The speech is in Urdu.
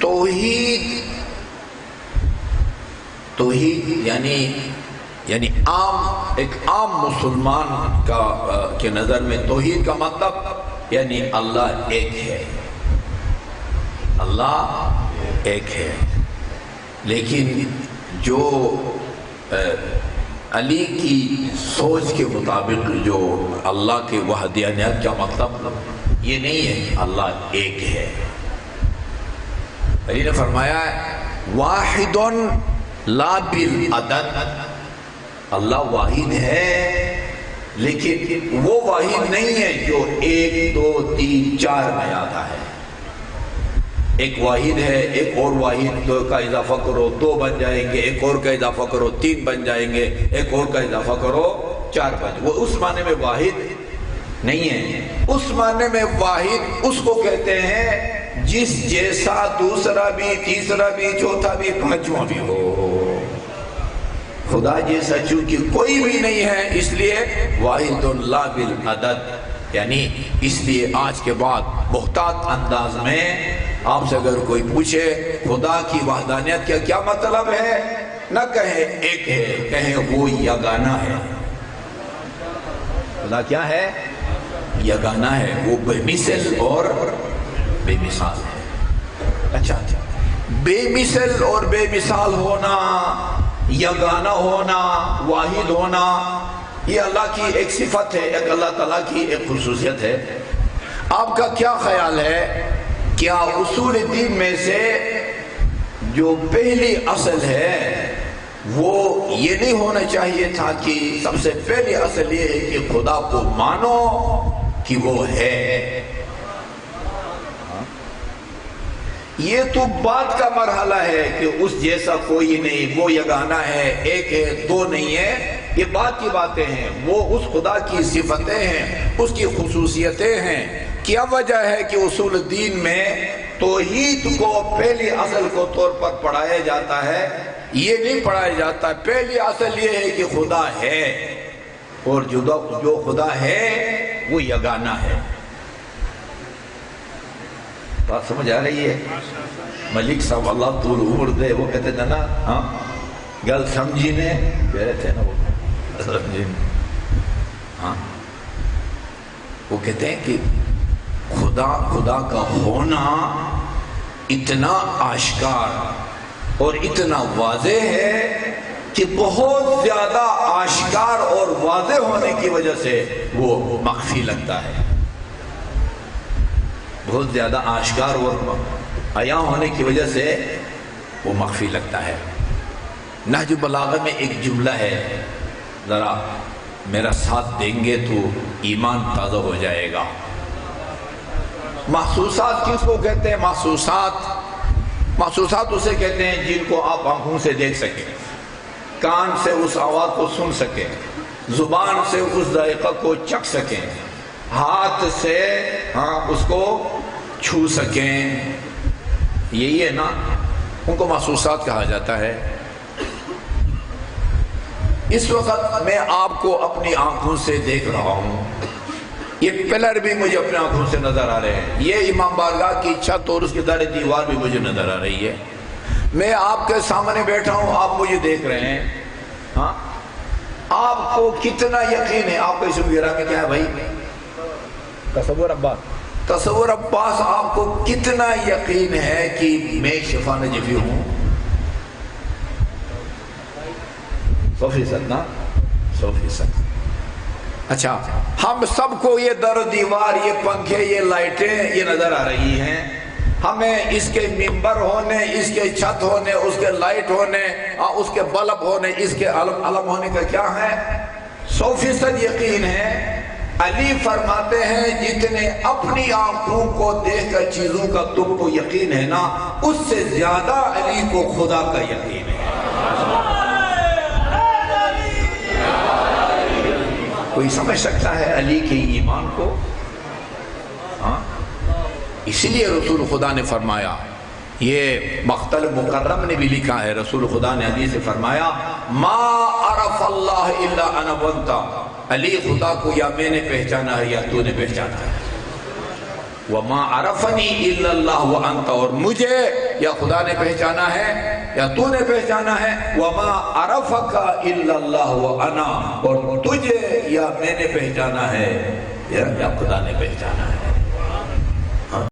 توحید یعنی ایک عام مسلمان کے نظر میں توحید کا مطلب یعنی اللہ ایک ہے، اللہ ایک ہے۔ لیکن جو علی کی سوچ کے مطابق جو اللہ کے وحدانیت کا مطلب یہ نہیں ہے کہ اللہ ایک ہے۔ علی نے فرمایا واحد لا بالعدد، اللہ واحد ہے لیکن وہ واحد نہیں ہے جو 1 2 3 4 میں آتا ہے۔ ایک واحد ہے، ایک اور واحد کا اضافہ کرو 2 بن جائیں گے، ایک اور کا اضافہ کرو 3 بن جائیں گے، ایک اور کا اضافہ کرو 4 بن جائیں گے۔ وہ اس معنی میں واحد نہیں ہے۔ اس معنی میں واحد اس کو کہتے ہیں جس جیسا دوسرا بھی، تیسرا بھی، چوتھا بھی، پانچواں بھی ہو۔ خدا جیسا چونکہ کوئی بھی نہیں ہے، اس لیے واحد لا بالعدد، یعنی اس لیے آج کے بعد محتاط انداز میں آپ سے اگر کوئی پوچھے خدا کی وحدانیت کا کیا مطلب ہے، نہ کہیں ایک ہے، کہیں وہ یگانہ ہے۔ خدا کیا ہے؟ یگانہ ہے، وہ بے مثل اور بے مثال ہے۔ اچھا بے مثل اور بے مثال ہونا، یگانہ ہونا، واحد ہونا، یہ اللہ کی ایک صفت ہے، ایک اللہ تعالیٰ کی ایک خصوصیت ہے۔ آپ کا کیا خیال ہے؟ کیا اصول دین میں سے جو پہلی اصل ہے وہ یہ نہیں ہونا چاہیے تھا کہ سب سے پہلی اصل یہ ہے کہ خدا کو مانو کہ وہ ہے؟ یہ تو بات کا مرحلہ ہے کہ اس جیسا کوئی نہیں، وہ یگانہ ہے، ایک ہے، 2 نہیں ہے، یہ بات کی باتیں ہیں، وہ اس خدا کی صفتیں ہیں، اس کی خصوصیتیں ہیں۔ کیا وجہ ہے کہ اصول دین میں توحید کو پہلی اصل کو طور پر پڑھایا جاتا ہے؟ یہ نہیں پڑھایا جاتا۔ پہلی اصل یہ ہے کہ خدا ہے، اور جو خدا ہے وہ یگانہ ہے۔ بات سمجھ آ رہی ہے؟ ملک صاحب اللہ طول عمر دے، وہ کہتے تھے نا، ہاں گل سمجھی نے، کہہ رہے تھے نا وہ سمجھی، ہاں وہ کہتے ہیں کہ خدا کا ہونا اتنا آشکار اور اتنا واضح ہے کہ بہت زیادہ آشکار اور واضح ہونے کی وجہ سے وہ مخفی لگتا ہے، بہت زیادہ آشکار اور عیاں ہونے کی وجہ سے وہ مخفی لگتا ہے۔ نہج البلاغہ میں ایک جملہ ہے، ذرا میرا ساتھ دیں گے تو ایمان تازہ ہو جائے گا۔ محسوسات کس کو کہتے ہیں؟ محسوسات اسے کہتے ہیں جن کو آپ آنکھوں سے دیکھ سکیں، کان سے اس آواز کو سن سکیں، زبان سے اس ذائقہ کو چکھ سکیں، ہاتھ سے اس کو چھو سکیں، یہی ہے نا، ان کو محسوسات کہا جاتا ہے۔ اس وقت میں آپ کو اپنی آنکھوں سے دیکھ رہا ہوں، یہ پلر بھی مجھے اپنے آنکھوں سے نظر آ رہے ہیں، یہ امام بارگاہ کی چھت اور اس کی دار دیوار بھی مجھے نظر آ رہی ہے، میں آپ کے سامنے بیٹھا ہوں، آپ مجھے دیکھ رہے ہیں، ہاں آپ کو کتنا یقین ہے؟ آپ کا اسم گرا میں کیا ہے بھائی؟ تصور عباس، آپ کو کتنا یقین ہے کہ میں شفا نجفی ہوں؟ 100% نا، 100%۔ اچھا، ہم سب کو یہ در دیوار، یہ پنکھے، یہ لائٹیں یہ نظر آ رہی ہیں، ہمیں اس کے ممبر ہونے، اس کے چھت ہونے، اس کے لائٹ ہونے، اس کے بلب ہونے، اس کے علم ہونے کا کیا ہے؟ 100% یقین ہے۔ علی فرماتے ہیں جتنے اپنی آنکھوں کو دیکھ کر چیزوں کا تم کو یقین ہے نا، اس سے زیادہ علی کو خدا کا یقین ہے۔ کوئی سمجھ سکتا ہے علی کے ایمان کو؟ ہاں، اسی لیے رسول خدا نے فرمایا، یہ مقتل مکرم نے بھی لکھا ہے، رسول خدا نے حدیث سے فرمایا ما عرف اللہ الا انا وانت، علی خدا کو یا میں نے پہچانا ہے یا تو نے پہچانا ہے۔ وما عرفنی الا اللہ وانت، اور مجھے یا خدا نے پہچانا ہے یا تو نے پہچانا ہے، وما عرفک الا اللہ وانا، اور تجھے یا میں نے پہچانا ہے یا خدا نے پہچانا ہے۔